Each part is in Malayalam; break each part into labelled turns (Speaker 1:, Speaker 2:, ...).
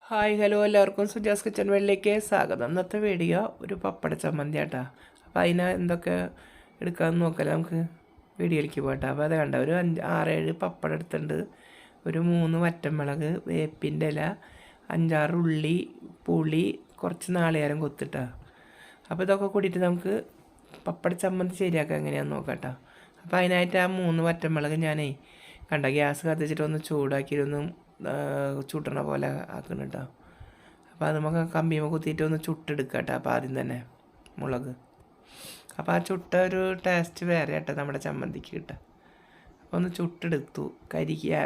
Speaker 1: ഹായ് ഹലോ എല്ലാവർക്കും സുജാസ് കിച്ചൺ വേൾഡിലേക്ക് സ്വാഗതം. ഇന്നത്തെ വീഡിയോ ഒരു പപ്പട ചമ്മന്തി ആട്ടാ. അപ്പോൾ അതിന് എന്തൊക്കെ എടുക്കാമെന്ന് നോക്കാം നമുക്ക് വീഡിയോയിലേക്ക് പോകട്ടെ. അപ്പോൾ അത് കണ്ട ഒരു 6-7 പപ്പടം എടുത്തിട്ടുണ്ട്, ഒരു 3 വറ്റൻമുളക്, വേപ്പിൻ്റെ ഇല, 5-6 ഉള്ളി, പുളി, കുറച്ച് നാളികേരം കൊത്തിട്ടാ. അപ്പോൾ ഇതൊക്കെ കൂടിയിട്ട് നമുക്ക് പപ്പട ചമ്മന്തി ശരിയാക്കാം എങ്ങനെയാണെന്ന് നോക്കാം. അപ്പോൾ അതിനായിട്ട് ആ 3 വറ്റൻമുളക് ഞാനേ കണ്ട ഗ്യാസ് കത്തിച്ചിട്ട് ഒന്ന് ചൂടാക്കിയിട്ടൊന്ന് ചുട്ടണ പോലെ ആക്കണം കേട്ടോ. അപ്പോൾ അത് നമുക്ക് കമ്പിയുമ്പോൾ കുത്തിയിട്ട് ഒന്ന് ചുട്ടെടുക്കുക കേട്ടോ. അപ്പോൾ ആദ്യം തന്നെ മുളക്, അപ്പോൾ ആ ചുട്ട ഒരു ടേസ്റ്റ് വേറെ കേട്ടോ നമ്മുടെ ചമ്മന്തിക്ക് കിട്ടുക. അപ്പോൾ ഒന്ന് ചുട്ടെടുത്തു,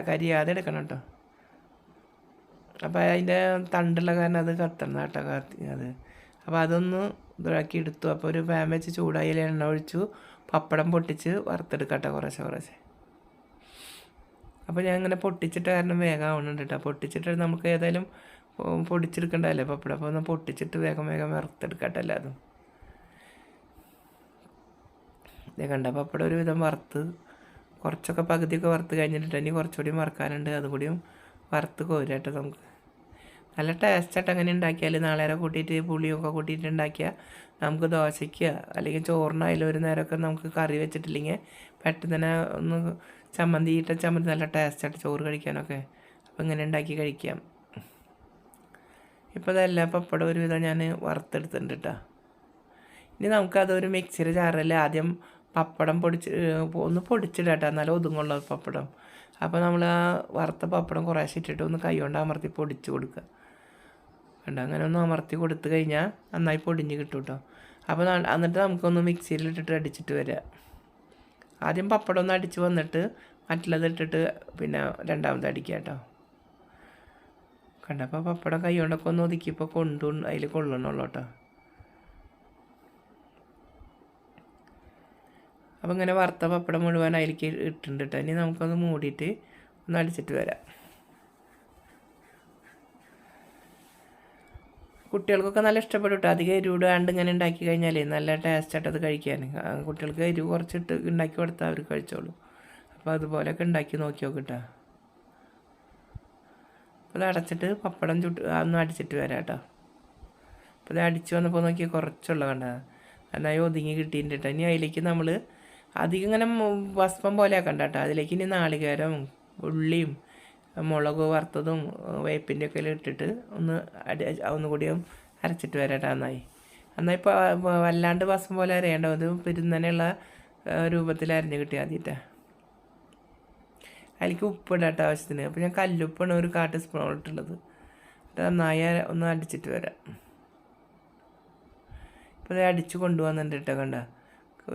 Speaker 1: കരിയാതെ എടുക്കണം കേട്ടോ. അപ്പോൾ അതിൻ്റെ തണ്ടുള്ള കാരണം അത് കത്തണം കേട്ടോ, അത്. അപ്പോൾ അതൊന്ന് ഇതാക്കി എടുത്തു. അപ്പോൾ ഒരു പാൻ വെച്ച് ചൂടായി എണ്ണ ഒഴിച്ചു, പപ്പടം പൊട്ടിച്ച് വറുത്തെടുക്കട്ടെ കുറേശ്ശെ. അപ്പോൾ ഞാൻ ഇങ്ങനെ പൊട്ടിച്ചിട്ട് കാരണം വേഗം ആവുന്നുണ്ട് കേട്ടോ. പൊട്ടിച്ചിട്ട് നമുക്ക് ഏതായാലും പൊടിച്ചെടുക്കണ്ടല്ലേ പപ്പടം. അപ്പോൾ ഒന്ന് പൊട്ടിച്ചിട്ട് വേഗം വറുത്തെടുക്കട്ടെ എല്ലാതും. ഇതേ കണ്ട പപ്പടം ഒരു വിധം വറുത്ത് കുറച്ചൊക്കെ പകുതിയൊക്കെ വറുത്ത് കഴിഞ്ഞിട്ട് ഇനി കുറച്ചുകൂടി വറുക്കാനുണ്ട്, അതുകൂടിയും വറുത്ത് കോരാട്ടോ നമുക്ക്. നല്ല ടേസ്റ്റായിട്ട് അങ്ങനെ ഉണ്ടാക്കിയാൽ നാളേരെ കൂട്ടിയിട്ട് പുളിയൊക്കെ കൂട്ടിയിട്ട് ഉണ്ടാക്കിയാൽ നമുക്ക് ദോശയ്ക്ക് അല്ലെങ്കിൽ ചോറിനായാലും ഒരു നേരമൊക്കെ നമുക്ക് കറി വെച്ചിട്ടില്ലെങ്കിൽ പെട്ടെന്ന് തന്നെ ഒന്ന് ചമ്മന്തി നല്ല ടേസ്റ്റായിട്ട് ചോറ് കഴിക്കാനൊക്കെ. അപ്പോൾ ഇങ്ങനെ ഉണ്ടാക്കി കഴിക്കാം. ഇപ്പോൾ ഇതെല്ലാം പപ്പടം ഒരുവിധം ഞാൻ വറുത്തെടുത്തിട്ടുണ്ട് കേട്ടോ. ഇനി നമുക്കതൊരു മിക്സിയുടെ ജാറിൽ ആദ്യം പപ്പടം ഒന്ന് പൊടിച്ചിടാം കേട്ടോ, എന്നാലും ഒതുങ്ങുള്ള പപ്പടം. അപ്പോൾ നമ്മൾ ആ വറുത്ത പപ്പടം കുറേശ്ശെ ഇട്ടിട്ട് ഒന്ന് കൈ കൊണ്ട് അമർത്തി പൊടിച്ച് കൊടുക്കുക കണ്ടോ. അങ്ങനെ ഒന്ന് അമർത്തി കൊടുത്തു കഴിഞ്ഞാൽ നന്നായി പൊടിഞ്ഞ് കിട്ടും കേട്ടോ. അപ്പോൾ എന്നിട്ട് നമുക്കൊന്ന് മിക്സിയിലിട്ടിട്ട് അടിച്ചിട്ട് വരിക. ആദ്യം പപ്പടം ഒന്ന് അടിച്ച് വന്നിട്ട് മറ്റുള്ളത് ഇട്ടിട്ട് പിന്നെ രണ്ടാമത് അടിക്കുക കേട്ടോ. കണ്ടപ്പോൾ പപ്പടം കൈ കൊണ്ടൊക്കെ ഒന്ന് ഒതുക്കിയപ്പോൾ അതിൽ കൊള്ളണുള്ളൂ കേട്ടോ. അപ്പോൾ ഇങ്ങനെ വറുത്ത പപ്പടം മുഴുവൻ അതിലേക്ക് ഇട്ടിട്ടുണ്ട് കേട്ടോ. ഇനി നമുക്കൊന്ന് മൂടിയിട്ട് ഒന്ന് അടിച്ചിട്ട് വരാം. കുട്ടികൾക്കൊക്കെ നല്ല ഇഷ്ടപ്പെടും കേട്ടോ. അധികം എരിവിടാണ്ട് ഇങ്ങനെ ഉണ്ടാക്കി കഴിഞ്ഞാൽ നല്ല ടേസ്റ്റായിട്ട് അത് കഴിക്കാൻ. കുട്ടികൾക്ക് എരിവ് കുറച്ചിട്ട് ഉണ്ടാക്കി കൊടുത്താൽ അവർ കഴിച്ചോളൂ. അപ്പോൾ അതുപോലെയൊക്കെ ഉണ്ടാക്കി നോക്കി നോക്കിട്ടാ. അപ്പോൾ അത് അടച്ചിട്ട് പപ്പടം ഒന്ന് അടിച്ചിട്ട് വരാം കേട്ടോ. അപ്പോൾ അത് അടിച്ച് വന്നപ്പോൾ നോക്കി കുറച്ചുള്ള കണ്ട നന്നായി ഒതുങ്ങി കിട്ടിയിട്ടുണ്ട് കേട്ടോ. ഇനി അതിലേക്ക് നമ്മൾ അധികം ഇങ്ങനെ ഭസ്മം പോലെ ആക്കണ്ട കേട്ടോ. അതിലേക്ക് ഇനി നാളികേരം, ഉള്ളിയും, മുളക് വറുത്തതും വേപ്പിൻ്റെ ഒക്കെ ഇട്ടിട്ട് ഒന്നുകൂടിയും അരച്ചിട്ട് വരാം നന്നായി. ഇപ്പോൾ വല്ലാണ്ട് ഭസ്മം പോലെ അരയേണ്ട, അത് പെരുന്നനെയുള്ള രൂപത്തിൽ അരിഞ്ഞ് കിട്ടിയാൽ മതിയിട്ടാ. അതിലേക്ക് ഉപ്പിടാം കേട്ടോ ആവശ്യത്തിന്. അപ്പോൾ ഞാൻ കല്ലുപ്പാണ് ഒരു 1/4 ടീസ്പൂൺ ഇട്ടുള്ളത്. നന്നായി ഒന്ന് അടിച്ചിട്ട് വരാം. ഇപ്പോൾ അത് അടിച്ച് കൊണ്ടുവന്നിട്ട് കേട്ടോ കണ്ട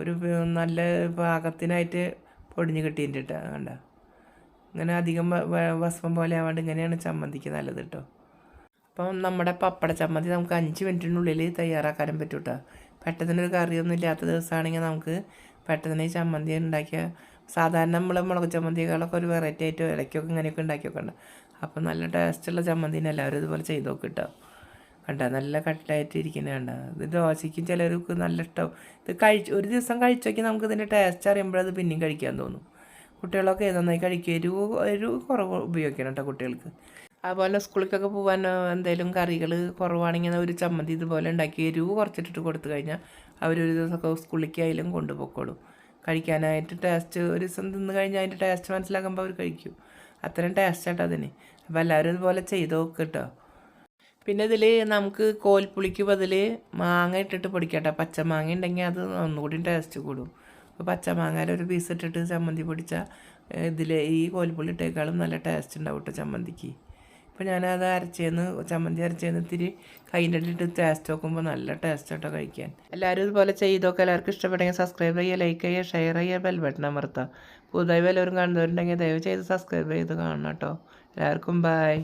Speaker 1: ഒരു നല്ല പാകത്തിനായിട്ട് പൊടിഞ്ഞ് കിട്ടിയിട്ടുണ്ട് കേട്ടോ കണ്ട. ഇങ്ങനെ അധികം ഭസ്മം പോലെ ആവാണ്ട് ഇങ്ങനെയാണ് ചമ്മന്തിക്ക് നല്ലത് കേട്ടോ. അപ്പം നമ്മുടെ പപ്പട ചമ്മന്തി നമുക്ക് 5 മിനിറ്റിനുള്ളിൽ തയ്യാറാക്കാനും പറ്റും കേട്ടോ. പെട്ടെന്നൊരു കറിയൊന്നും ഇല്ലാത്ത ദിവസമാണെങ്കിൽ നമുക്ക് പെട്ടെന്ന് ഈ ചമ്മന്തി ഉണ്ടാക്കിയാൽ സാധാരണ നമ്മൾ മുളക് ചമ്മന്തികളൊക്കെ ഒരു വെറൈറ്റി ആയിട്ട് ഇടയ്ക്കൊക്കെ ഇങ്ങനെയൊക്കെ ഉണ്ടാക്കി വെക്കണ്ട. അപ്പം നല്ല ടേസ്റ്റുള്ള ചമ്മന്തിന് എല്ലാവരും ഇതുപോലെ ചെയ്ത് നോക്കും കേട്ടോ. കണ്ട നല്ല കട്ടായിട്ട് ഇരിക്കുന്നത് കണ്ട. ഇത് ദോശയ്ക്കും ചിലർക്ക് നല്ല ഇഷ്ടം. ഇത് ഒരു ദിവസം കഴിച്ചു നോക്കി നമുക്ക് ഇതിൻ്റെ ടേസ്റ്റ് അറിയുമ്പോഴത് പിന്നെയും കഴിക്കാൻ തോന്നും. കുട്ടികളൊക്കെ നന്നായി കഴിക്കുക. എരിവ് കുറവ് ഉപയോഗിക്കണം കേട്ടോ കുട്ടികൾക്ക്. അതുപോലെ സ്കൂളിലേക്കൊക്കെ പോകാൻ എന്തെങ്കിലും കറികൾ കുറവാണെങ്കിൽ ഒരു ചമ്മന്തി ഇതുപോലെ ഉണ്ടാക്കി എരിവ് കുറച്ചിട്ടിട്ട് കൊടുത്തു കഴിഞ്ഞാൽ അവരൊരു ദിവസമൊക്കെ സ്കൂളിലേക്ക് ആയാലും കൊണ്ടുപോയിക്കോളും. കഴിക്കാനായിട്ട് ടേസ്റ്റ് ഒരു ദിവസം തിന്ന് കഴിഞ്ഞാൽ അതിൻ്റെ ടേസ്റ്റ് മനസ്സിലാക്കുമ്പോൾ അവർ കഴിക്കും. അത്രയും ടേസ്റ്റായിട്ട് അതിന്. അപ്പോൾ എല്ലാവരും ഇതുപോലെ ചെയ്ത് നോക്കുക കേട്ടോ. പിന്നെ ഇതിൽ നമുക്ക് കോൽപ്പുളിക്ക് ബദൽ മാങ്ങ ഇട്ടിട്ട് പൊടിക്കട്ടെ. പച്ചമാങ്ങ ഉണ്ടെങ്കിൽ അത് ഒന്നുകൂടി ടേസ്റ്റ് കൂടും. അപ്പോൾ പച്ചമാങ്ങയിൽ ഒരു പീസ് ഇട്ടിട്ട് ചമ്മന്തി പൊടിച്ചാൽ ഇതിൽ ഈ കോൽപ്പുളി ഇട്ടേക്കാളും നല്ല ടേസ്റ്റ് ഉണ്ടാവും കേട്ടോ ചമ്മന്തിക്ക്. ഇപ്പോൾ ഞാനത് ചമ്മന്തി അരച്ചേന്ന് ഇത്തിരി കൈൻ്റെ ഇട്ടിട്ട് ടേസ്റ്റ് നോക്കുമ്പോൾ നല്ല ടേസ്റ്റ് കേട്ടോ കഴിക്കാൻ. എല്ലാവരും ഇതുപോലെ ചെയ്തൊക്കെ എല്ലാവർക്കും ഇഷ്ടപ്പെട്ടെങ്കിൽ സബ്സ്ക്രൈബ് ചെയ്യുക, ലൈക്ക് ചെയ്യുക, ഷെയർ ചെയ്യുക, ബെൽ ബട്ടൺ അമർത്തുക. പുതുതായി വല്ലവരും കാണുന്നവരുണ്ടെങ്കിൽ ദയവ് ചെയ്ത് സബ്സ്ക്രൈബ് ചെയ്ത് കാണണം കേട്ടോ. എല്ലാവർക്കും ബൈ.